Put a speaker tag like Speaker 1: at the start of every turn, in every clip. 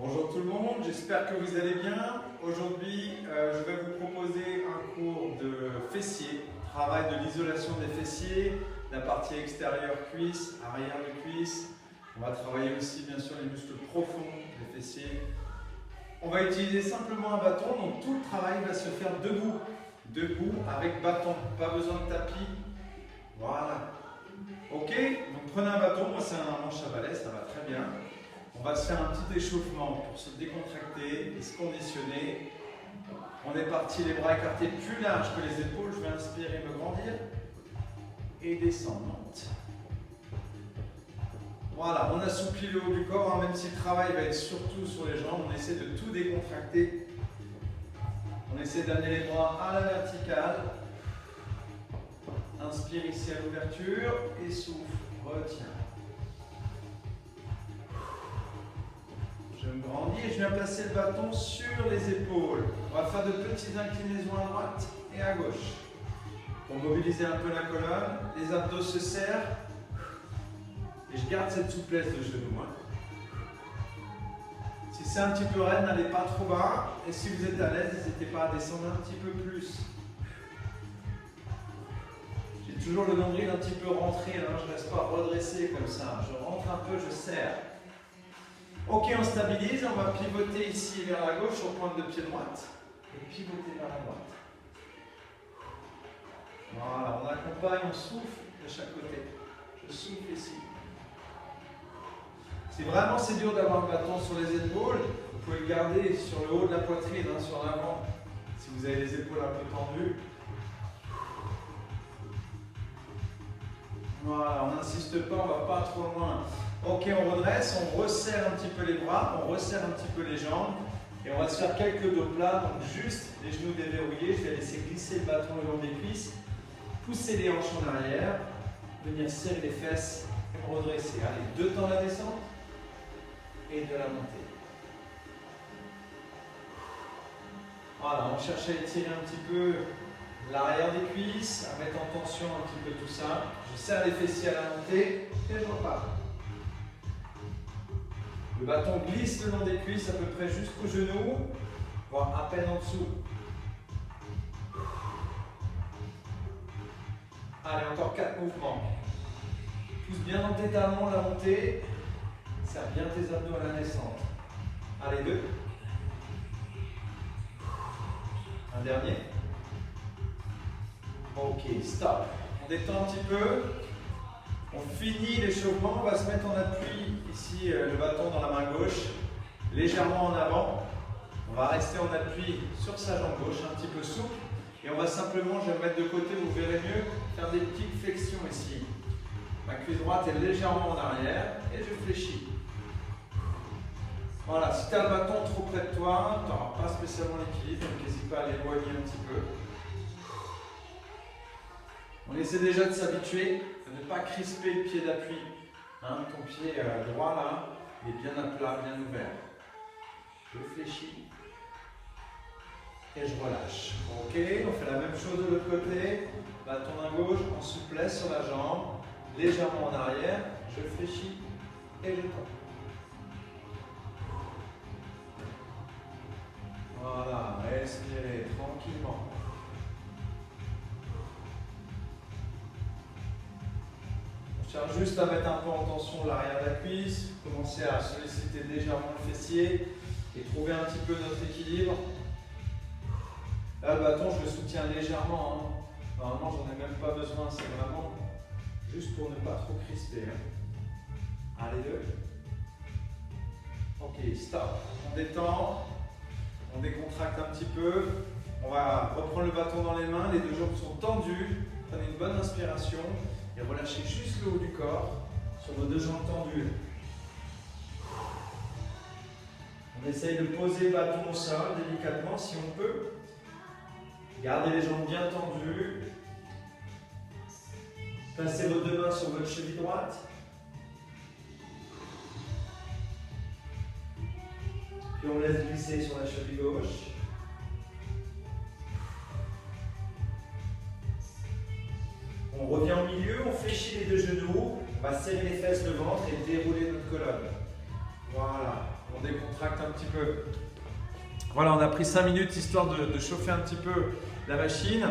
Speaker 1: Bonjour tout le monde, j'espère que vous allez bien. Aujourd'hui, je vais vous proposer un cours de fessiers, travail de l'isolation des fessiers, la partie extérieure cuisse, arrière de cuisse. On va travailler aussi bien sûr les muscles profonds des fessiers. On va utiliser simplement un bâton, donc tout le travail va se faire debout. Debout avec bâton, pas besoin de tapis. Voilà. Ok, donc prenez un bâton, moi c'est un manche à balai, ça va très bien. On va se faire un petit échauffement pour se décontracter et se conditionner. On est parti, les bras écartés plus larges que les épaules. Je vais inspirer, me grandir et descendre. Monte. Voilà, on assouplit le haut du corps, hein, même si le travail va être surtout sur les jambes. On essaie de tout décontracter. On essaie d'amener les bras à la verticale. Inspire ici à l'ouverture et souffle, retiens. Je me grandis et je viens placer le bâton sur les épaules. On va faire de petites inclinaisons à droite et à gauche. Pour mobiliser un peu la colonne, les abdos se serrent. Et je garde cette souplesse de genou. Si c'est un petit peu raide, n'allez pas trop bas. Et si vous êtes à l'aise, n'hésitez pas à descendre un petit peu plus. J'ai toujours le nombril un petit peu rentré, hein. Je ne reste pas redressé comme ça. Je rentre un peu, je serre. Ok, on stabilise, on va pivoter ici vers la gauche sur pointe de pied droite et pivoter vers la droite. Voilà, on accompagne, on souffle de chaque côté. Je souffle ici. Si vraiment c'est dur d'avoir le bâton sur les épaules, vous pouvez le garder sur le haut de la poitrine, hein, sur l'avant, si vous avez les épaules un peu tendues. Voilà, on n'insiste pas, on ne va pas trop loin. Ok, on redresse, on resserre un petit peu les bras, on resserre un petit peu les jambes et on va se faire quelques dos plats, donc juste les genoux déverrouillés. Je vais laisser glisser le bâton le long des cuisses, pousser les hanches en arrière, venir serrer les fesses et me redresser. Allez, 2 temps la descente et de la montée. Voilà, on cherche à étirer un petit peu l'arrière des cuisses, à mettre en tension un petit peu tout ça. Je serre les fessiers à la montée et je repars. Le bâton glisse le long des cuisses à peu près jusqu'au genou, voire à peine en dessous. Allez, encore 4 mouvements. Pousse bien dans tes talons la montée. Serre bien tes abdos à la descente. Allez, 2. Un dernier. Ok, stop. On détend un petit peu. On finit l'échauffement, on va se mettre en appui, ici le bâton dans la main gauche, légèrement en avant. On va rester en appui sur sa jambe gauche, un petit peu souple. Et on va simplement, je vais me mettre de côté, vous verrez mieux, faire des petites flexions ici. Ma cuisse droite est légèrement en arrière et je fléchis. Voilà, si tu as le bâton trop près de toi, tu n'auras pas spécialement l'équilibre, donc n'hésite pas à l'éloigner un petit peu. On essaie déjà de s'habituer à ne pas crisper le pied d'appui. Hein, ton pied droit là, il est bien à plat, bien ouvert. Je fléchis et je relâche. Ok, on fait la même chose de l'autre côté. Bâton à gauche, en souplesse sur la jambe, légèrement en arrière. Je fléchis et je tends. Voilà, respirez tranquillement. On cherche juste à mettre un peu en tension l'arrière de la cuisse, commencer à solliciter légèrement le fessier et trouver un petit peu notre équilibre. Là, le bâton, je le soutiens légèrement. Hein. Normalement, j'en ai même pas besoin, c'est vraiment juste pour ne pas trop crisper. Hein. Allez, 2. Ok, stop. On détend, on décontracte un petit peu. On va reprendre le bâton dans les mains, les 2 jambes sont tendues. Prenez une bonne inspiration. Et relâchez juste le haut du corps sur vos 2 jambes tendues. On essaye de poser le bâton au sol délicatement si on peut. Gardez les jambes bien tendues. Placez vos 2 mains sur votre cheville droite. Puis on laisse glisser sur la cheville gauche. On revient au milieu, on fléchit les 2 genoux, on va serrer les fesses, le ventre et dérouler notre colonne. Voilà, on On décontracte un petit peu. Voilà, on a pris 5 minutes histoire de chauffer un petit peu la machine.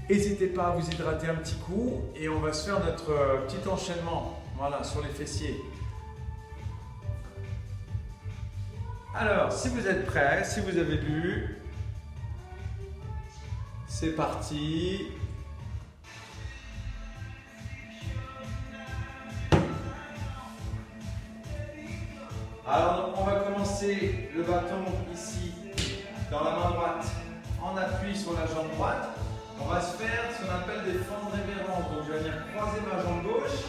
Speaker 1: N'hésitez pas à vous hydrater un petit coup et on va se faire notre petit enchaînement, voilà, sur les fessiers. Alors, si vous êtes prêts, si vous avez bu, c'est parti. Alors, on va commencer le bâton ici, dans la main droite, en appui sur la jambe droite. On va se faire ce qu'on appelle des fentes révérences. Donc, je vais venir croiser ma jambe gauche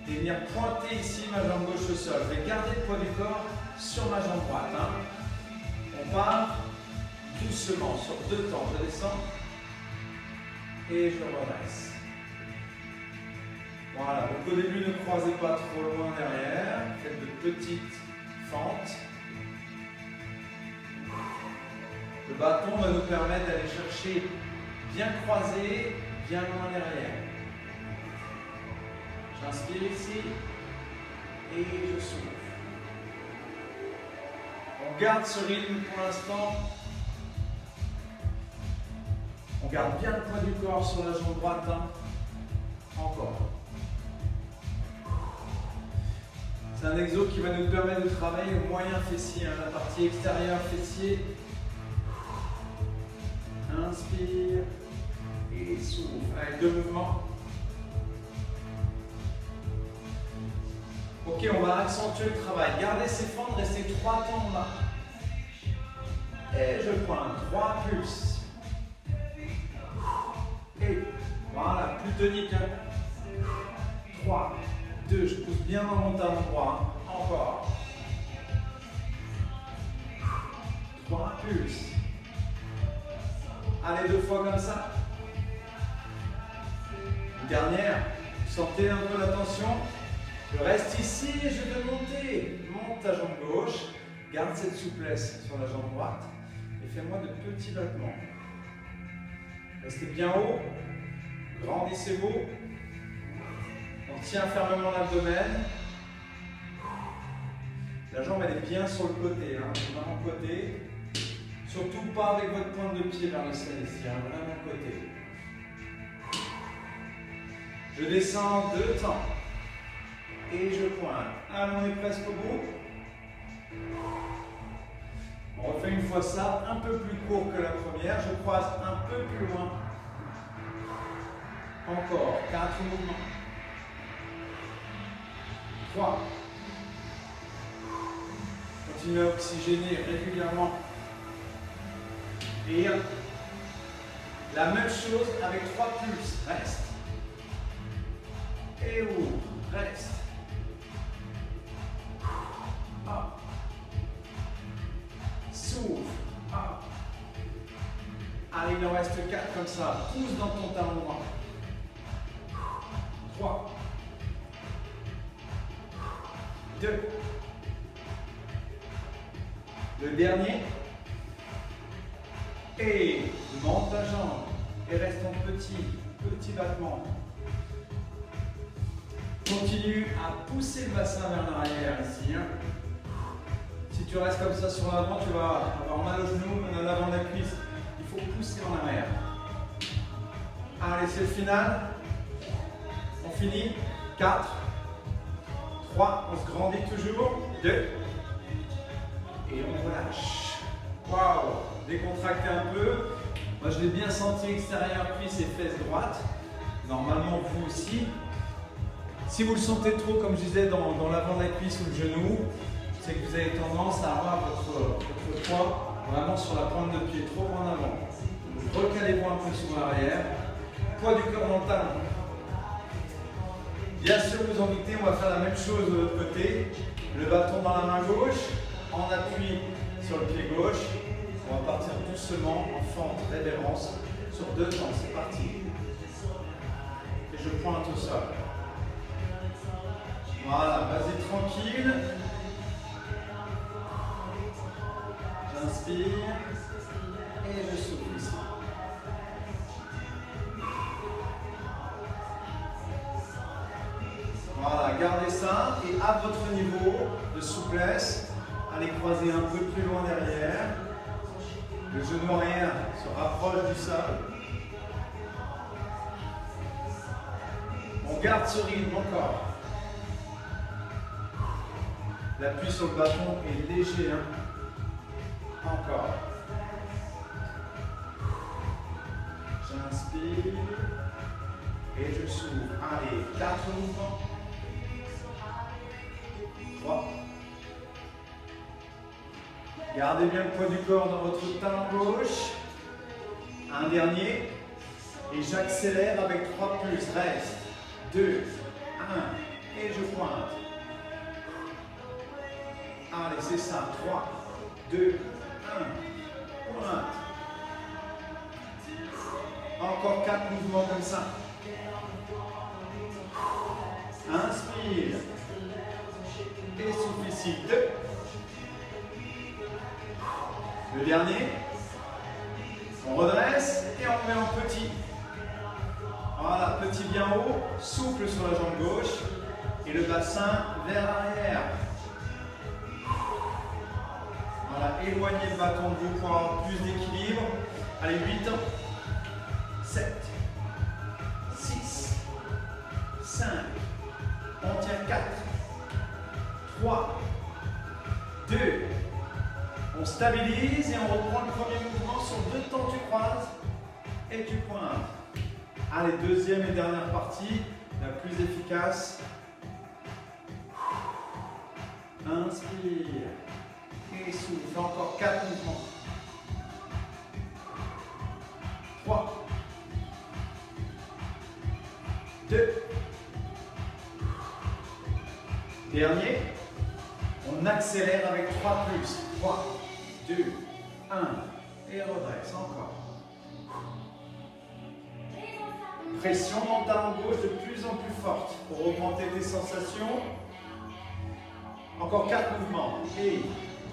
Speaker 1: et venir pointer ici ma jambe gauche au sol. Je vais garder le poids du corps sur ma jambe droite. On part doucement sur 2 temps. Je descends et je redresse. Voilà. Donc, au début, ne croisez pas trop loin derrière. Faites de petites fentes. Le bâton va nous permettre d'aller chercher bien croisé, bien loin derrière. J'inspire ici et je souffle. On garde ce rythme pour l'instant. On garde bien le poids du corps sur la jambe droite. Encore. C'est un exo qui va nous permettre de travailler au moyen fessier, la partie extérieure fessier. Inspire et souffle. Avec 2 mouvements. Ok, on va accentuer le travail. Gardez ces fentes, restez 3 temps là. Et je pointe. 3 pulses. Et voilà, plus tonique. 3, 2, je pousse bien dans mon talon droit. Encore. 3 pulses. Allez, 2 fois comme ça. Une dernière. Sentez un peu la tension. Je reste ici et je vais monter. Monte ta jambe gauche. Garde cette souplesse sur la jambe droite. Et fais-moi de petits battements. Restez bien haut. Grandissez-vous. On tient fermement l'abdomen. La jambe elle est bien sur le côté. Vraiment côté. Surtout pas avec votre pointe de pied vers le ciel ici, vraiment côté. Je descends 2 temps. Et je pointe. Allez, on est presque au bout. On refait une fois ça, un peu plus court que la première. Je croise un peu plus loin. Encore. 4 mouvements. 3. Continuez à oxygéner régulièrement. Et la même chose avec 3 pulses. Reste. Et ouvre. Reste. Up. Souffle. Up. Allez, il en reste 4 comme ça. Pousse dans ton talon droit. 3. 2. Le dernier. Et monte ta jambe. Et reste en petit battement. Continue à pousser le bassin vers l'arrière ici. Si tu restes comme ça sur l'avant, tu vas avoir mal au genou, mal à l'avant de la cuisse. Il faut pousser en arrière. Allez, c'est le final. On finit. 4. 3. On se grandit toujours. 2. Et on relâche. Waouh! Décontractez un peu. Moi, je l'ai bien senti extérieur, cuisse et fesses droite. Normalement, vous aussi. Si vous le sentez trop, comme je disais, dans l'avant de la cuisse ou le genou, c'est que vous avez tendance à avoir votre poids vraiment sur la pointe de pied, trop en avant. Recalez-vous un peu sur l'arrière. Poids du corps dans le talon. Bien sûr, vous en doutez, on va faire la même chose de l'autre côté. Le bâton dans la main gauche, en appui sur le pied gauche. On va partir doucement en fente révérence sur 2 temps. C'est parti. Et je pointe au sol. Voilà, vas-y tranquille. J'inspire et je souffle ici. Voilà, gardez ça et à votre niveau de souplesse, allez croiser un peu plus loin derrière. Le genou arrière se rapproche du sol. On garde ce rythme encore. L'appui sur le bâton est léger. Hein. Encore. J'inspire. Et je s'ouvre. Allez, 4 mouvements. 3. Gardez bien le poids du corps dans votre talon gauche. Un dernier. Et j'accélère avec 3 plus. Reste. 2, 1. Et je pointe. Allez, c'est ça. 3, 2, 1. Pointe. Encore 4 mouvements comme ça. Inspire. Et souffle ici. 2. Le dernier. On redresse et on met en petit. Voilà, petit bien haut. Souple sur la jambe gauche. Et le bassin vers l'arrière. Voilà, éloignez le bâton de vous pour avoir plus d'équilibre. Allez, 8 ans. 7, 6, 5, on tient 4, 3, 2, on stabilise et on reprend le premier mouvement sur 2 temps, tu croises et tu pointes. Allez, deuxième et dernière partie, la plus efficace. Inspire et souffle, encore 4 mouvements. 3, 2. Dernier. On accélère avec 3 plus. 3, 2, 1. Et redresse encore. Pression dans le talon gauche de plus en plus forte pour augmenter tes sensations. Encore 4 mouvements. Et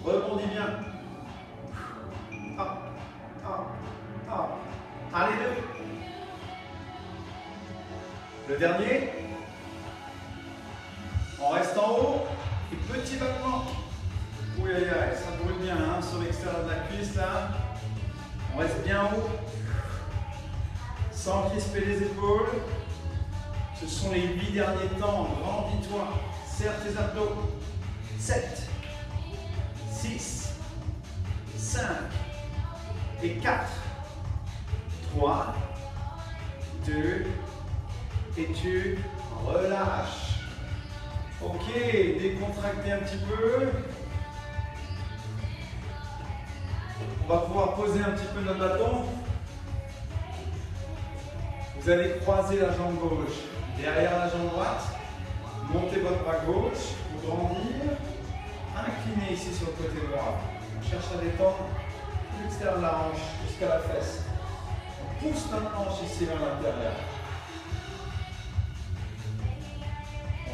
Speaker 1: rebondis bien. Hop, hop, hop. Allez, 2. Le dernier, on reste en haut et petit battement. Oui, aïe, aïe, ça brûle bien hein, sur l'extérieur de la cuisse là. On reste bien haut, sans crisper les épaules. Ce sont les 8 derniers temps. Grandis-toi, serre tes abdos. 7, 6, 5 et 4, 3, 2, et tu relâches. Ok, décontractez un petit peu. On va pouvoir poser un petit peu notre bâton. Vous allez croiser la jambe gauche derrière la jambe droite. Montez votre bras gauche pour grandir. Inclinez ici sur le côté droit. On cherche à détendre l'extérieur de la hanche jusqu'à la fesse. On pousse notre hanche ici vers l'intérieur.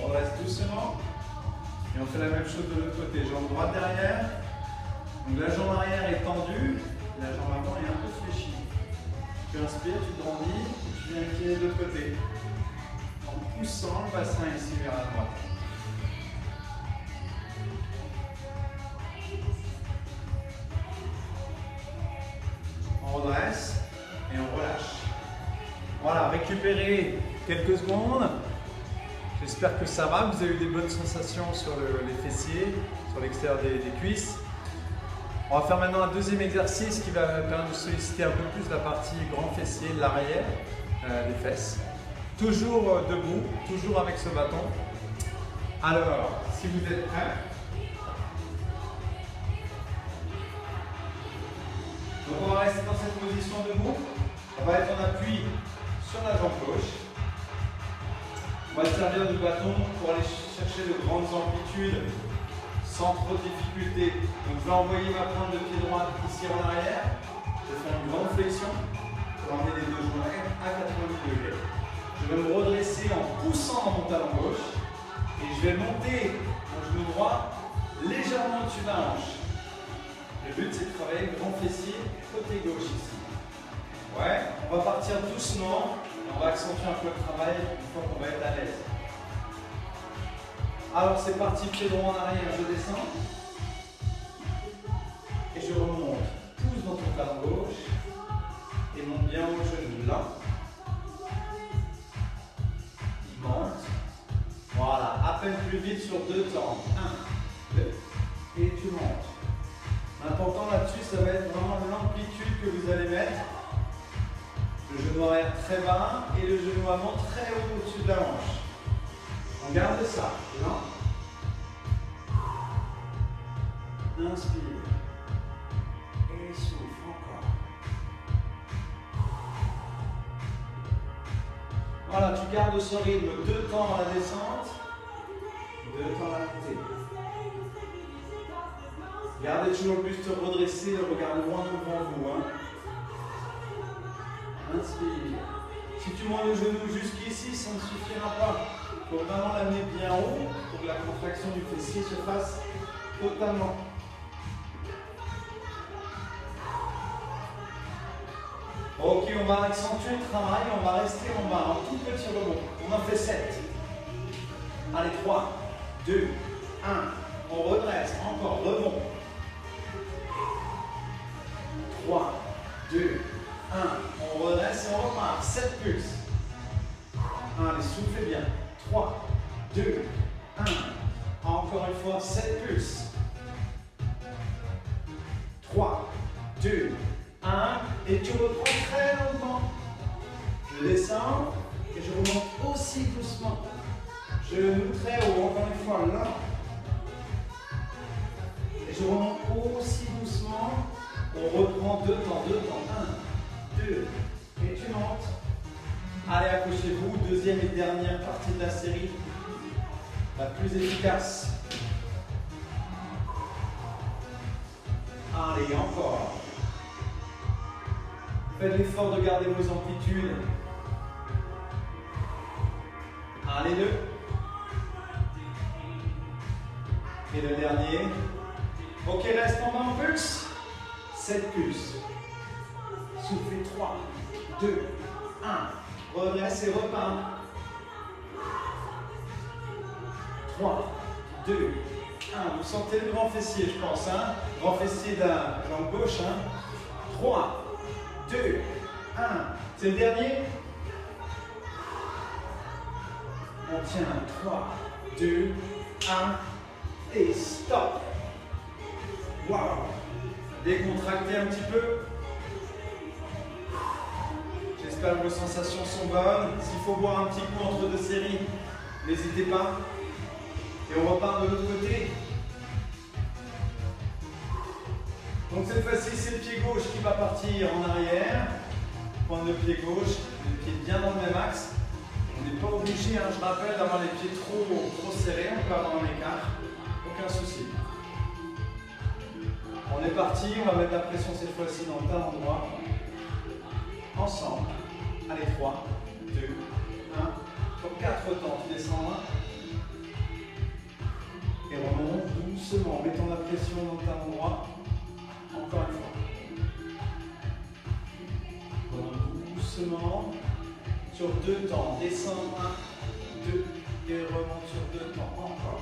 Speaker 1: On redresse doucement et on fait la même chose de l'autre côté. Jambe droite derrière. Donc la jambe arrière est tendue et la jambe avant est un peu fléchie. Tu inspires, tu grandis et tu viens incliner de l'autre côté. En poussant le bassin ici vers la droite. On redresse et on relâche. Voilà, récupérez quelques secondes. J'espère que ça va, vous avez eu des bonnes sensations sur les fessiers, sur l'extérieur des cuisses. On va faire maintenant un deuxième exercice qui va permettre de solliciter un peu plus la partie grand fessier, l'arrière des fesses. Toujours debout, toujours avec ce bâton. Alors, si vous êtes prêts, donc on va rester dans cette position debout. On va être en appui sur la jambe gauche. On va se servir du bâton pour aller chercher de grandes amplitudes sans trop de difficulté. Donc je vais envoyer ma pointe de pied droit ici en arrière. Je vais faire une grande flexion pour emmener les deux genoux à 90 degrés. Je vais me redresser en poussant dans mon talon gauche et je vais monter mon genou droit légèrement au-dessus de la hanche. Le but c'est de travailler le grand fessier côté gauche ici. Ouais, on va partir doucement et on va accentuer un peu le travail une fois qu'on va être à l'aise. Alors c'est parti, pied droit en arrière, je descends. Et je remonte. Pousse dans ton talon gauche. Et monte bien au genou. Là. Monte. Voilà, à peine plus vite sur 2 temps. 1, 2. Et tu montes. L'important là-dessus, ça va être vraiment l'amplitude que vous allez mettre. Le genou arrière très bas et le genou avant très haut au-dessus de la hanche. On garde ça. Là. Inspire. Et souffle encore. Voilà, tu gardes ce rythme. 2 temps à la descente, 2 temps à la montée. Gardez toujours le buste redressé, le regard loin devant vous. Hein. Inspire. Si tu montes le genou jusqu'ici, ça ne suffira pas. Il faut vraiment l'amener bien haut pour que la contraction du fessier se fasse totalement. Ok, on va accentuer le travail, on va rester en bas, en tout petit rebond. On en fait 7. Allez, 3, 2, 1. On redresse, encore, rebond. 3, 2, 1. On redresse et on repart. 7 pulses. Allez, soufflez bien. 3, 2, 1. Encore une fois, 7 pulses. 3, 2, 1. Et tu reprends très lentement. Je descends et je remonte aussi doucement. Genou très haut, encore une fois, là. Et je remonte aussi doucement. On reprend 2 temps, 1, 2, et tu montes. Allez, accrochez-vous, deuxième et dernière partie de la série, la plus efficace. Allez, encore. Faites l'effort de garder vos amplitudes. Allez, 2. Et le dernier. Ok, reste en bas en pulse. 7 pulses. Soufflez 3, 2, 1. Redresse et repart. 3, 2, 1. Vous sentez le grand fessier, je pense. Hein? Grand fessier de la jambe gauche. Hein? 3, 2, 1. C'est le dernier. On tient. 3, 2, 1. Et stop. Waouh. Décontractez un petit peu. J'espère que vos sensations sont bonnes. S'il faut boire un petit coup entre 2 séries, n'hésitez pas. Et on repart de l'autre côté. Donc cette fois-ci, c'est le pied gauche qui va partir en arrière. Prendre le pied gauche, le pied bien dans le même axe. On n'est pas obligé, hein, je rappelle, d'avoir les pieds trop serrés. On peut avoir un écart. Aucun souci. On est parti, on va mettre la pression cette fois-ci dans le talon droit. Ensemble. Allez, 3, 2, 1. Pour 4 temps, tu descends 1. Et remonte doucement, mettons la pression dans le talon droit. Encore une fois. Remonte doucement. Sur 2 temps, descends 1, 2. Et remonte sur 2 temps. Encore.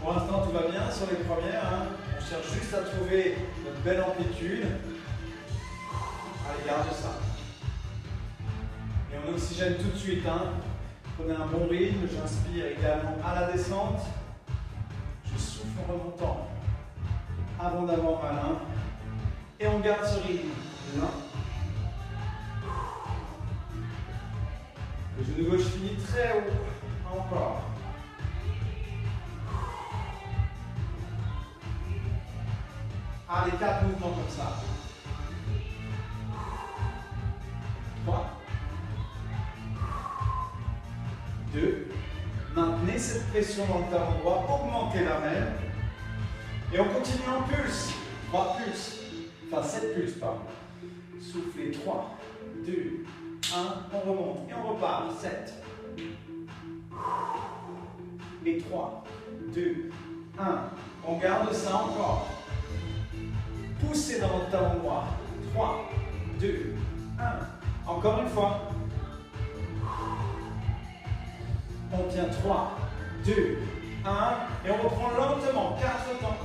Speaker 1: Pour l'instant, tout va bien sur les premières. Hein. On cherche juste à trouver notre belle amplitude. Allez, garde ça. Et on oxygène tout de suite. Hein. Prenez un bon rythme. J'inspire également à la descente. Je souffle en remontant avant d'avoir mal. Hein. Et on garde ce rythme. Là. Le genou gauche finit très haut. Encore. Allez, 4 mouvements comme ça. 3. 2. Maintenez cette pression dans le talon droit, augmentez la même. Et on continue en pulse. 3 pulses. Enfin, 7 pulses, pardon. Soufflez. 3, 2, 1. On remonte et on repart. 7. Et 3, 2, 1. On garde ça encore. Poussez dans votre talon droit. 3, 2, 1. Encore une fois. On tient 3, 2, 1. Et on reprend lentement, 4 temps.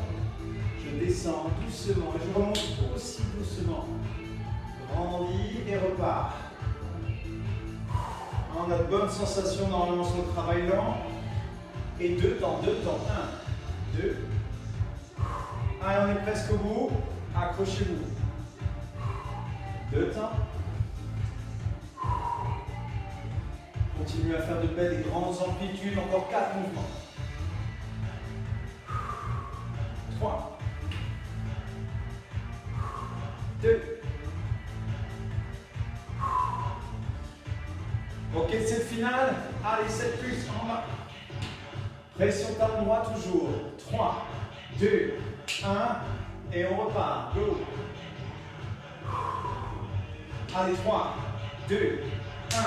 Speaker 1: Je descends doucement et je remonte aussi doucement. Grandis et repars. On a de bonnes sensations normalement sur le travail lent. Et 2 temps, 2 temps. 1, 2. Allez, on est presque au bout. Accrochez-vous. 2 temps. Continuez à faire de belles et grandes amplitudes. Encore 4 mouvements. 3. 2. Ok, c'est le final. Allez, 7 plus en bas. Pression talon droit toujours. 3, 2, 1. Et on repart. Go. Allez, 3, 2, 1.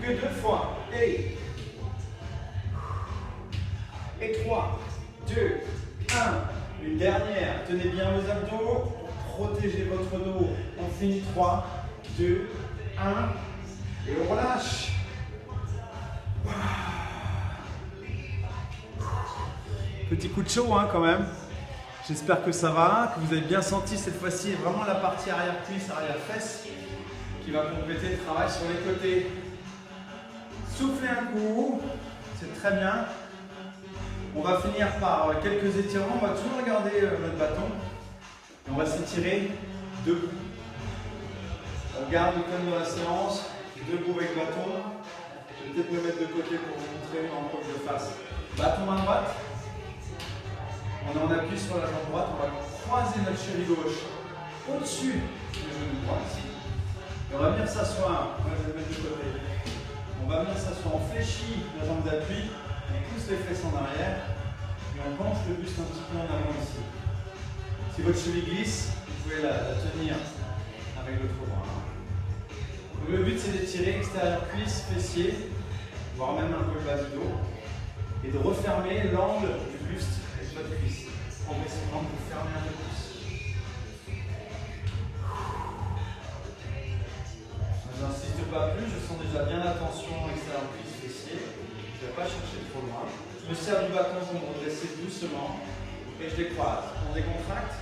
Speaker 1: Plus que 2 fois. Et 3, 2, 1. Une dernière. Tenez bien vos abdos. Protégez votre dos. On finit 3, 2, 1. Et on relâche. Petit coup de chaud hein, quand même. J'espère que ça va, que vous avez bien senti cette fois-ci vraiment la partie arrière-cuisse, arrière-fesse qui va compléter le travail sur les côtés. Soufflez un coup, c'est très bien. On va finir par quelques étirements. On va toujours regarder notre bâton. Et on va s'étirer debout. On garde le thème de la séance, debout avec le bâton. Je vais peut-être me mettre de côté pour vous montrer en quoi je le fasse. Bâton main droite. On est en appui sur la jambe droite. On va croiser notre cheville gauche au-dessus du genou droit ici. Et on va venir s'asseoir. Moi, je vais le mettre de côté. On va venir s'asseoir. On fléchit la jambe d'appui. On pousse les fesses en arrière. Et on penche le buste un petit peu en avant ici. Si votre cheville glisse, vous pouvez la tenir avec l'autre bras. Donc le but c'est d'étirer extérieur cuisse, fessier, voire même un peu le bas du dos, et de refermer l'angle du buste avec votre cuisse. Progressivement, vous fermez un peu plus. Je n'insiste pas plus, je sens déjà bien la tension extérieur cuisse, fessier. Je ne vais pas chercher trop loin. Je me sers du bâton pour me redresser doucement. Et je décroise. On décontracte.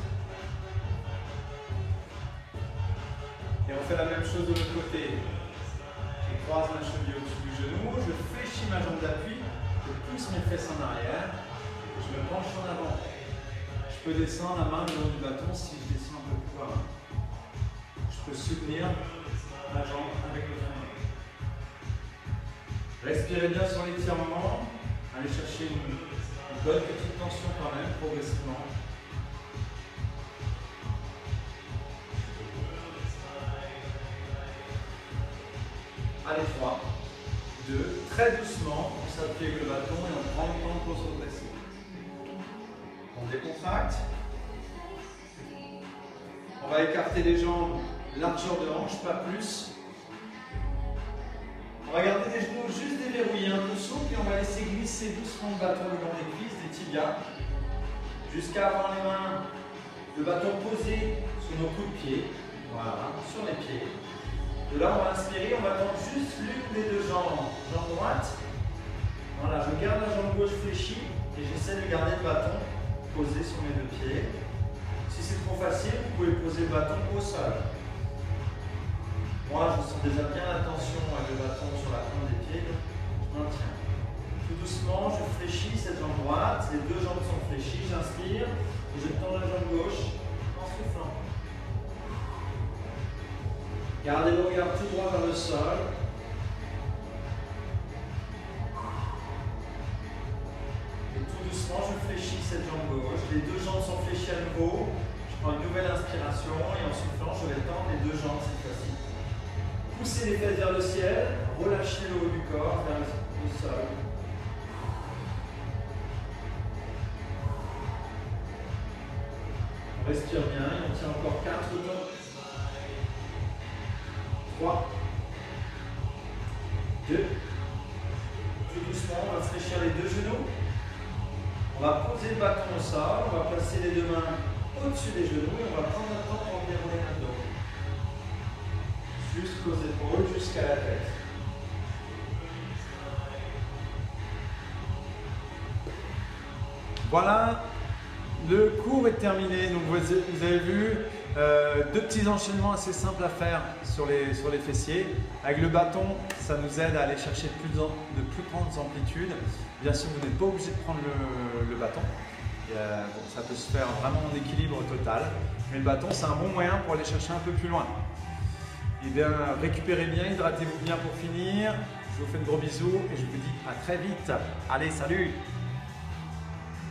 Speaker 1: Et on fait la même chose de l'autre côté. Je croise ma cheville au-dessus du genou. Je fléchis ma jambe d'appui. Je pousse mes fesses en arrière. Et je me penche en avant. Je peux descendre la main le long du bâton si je descends un peu plus bas. Je peux soutenir ma jambe avec le front. Respirez bien sur l'étirement. Allez chercher une bonne petite tension quand même, progressivement. Allez, 3, 2, très doucement, on s'appuie avec le bâton et on prend le temps pour se redresser. On décontracte. On va écarter les jambes, largeur de hanche, pas plus. On va garder les genoux juste déverrouillés, un peu souples, et on va laisser glisser doucement le bâton le long des cuisses, des tibias, jusqu'à avoir les mains, le bâton posé sur nos coups de pied, voilà, sur les pieds. De là, on va inspirer, on va tendre juste l'une des deux jambes, jambe droite. Voilà, je garde la jambe gauche fléchie et j'essaie de garder le bâton posé sur mes deux pieds. Si c'est trop facile, vous pouvez poser le bâton au sol. Moi, je sens déjà bien la tension avec le bâton sur la pointe des pieds. Je maintiens. Tout doucement, je fléchis cette jambe droite. Les deux jambes sont fléchies. J'inspire et je tends la jambe gauche en soufflant. Gardez le regard tout droit vers le sol. Et tout doucement, je fléchis cette jambe gauche. Les deux jambes sont fléchies à nouveau. Je prends une nouvelle inspiration et en soufflant, je vais tendre les deux jambes cette fois-ci. Poussez les fesses vers le ciel, relâchez le haut du corps vers le sol. On respire bien et on tient encore 4 temps. 3, 2, tout doucement, on va fléchir les deux genoux. On va poser le bâton au sol, on va placer les deux mains au-dessus des genoux et on va prendre notre temps pour dérouler notre dos. Jusqu'aux épaules, jusqu'à la tête. Voilà, le cours est terminé. Donc vous avez vu deux petits enchaînements assez simples à faire sur les fessiers. Avec le bâton, ça nous aide à aller chercher de plus grandes amplitudes. Bien sûr, vous n'êtes pas obligé de prendre le bâton. Bon, ça peut se faire vraiment en équilibre total. Mais le bâton, c'est un bon moyen pour aller chercher un peu plus loin. Et bien, récupérez bien, hydratez-vous bien pour finir. Je vous fais de gros bisous et je vous dis à très vite. Allez, salut!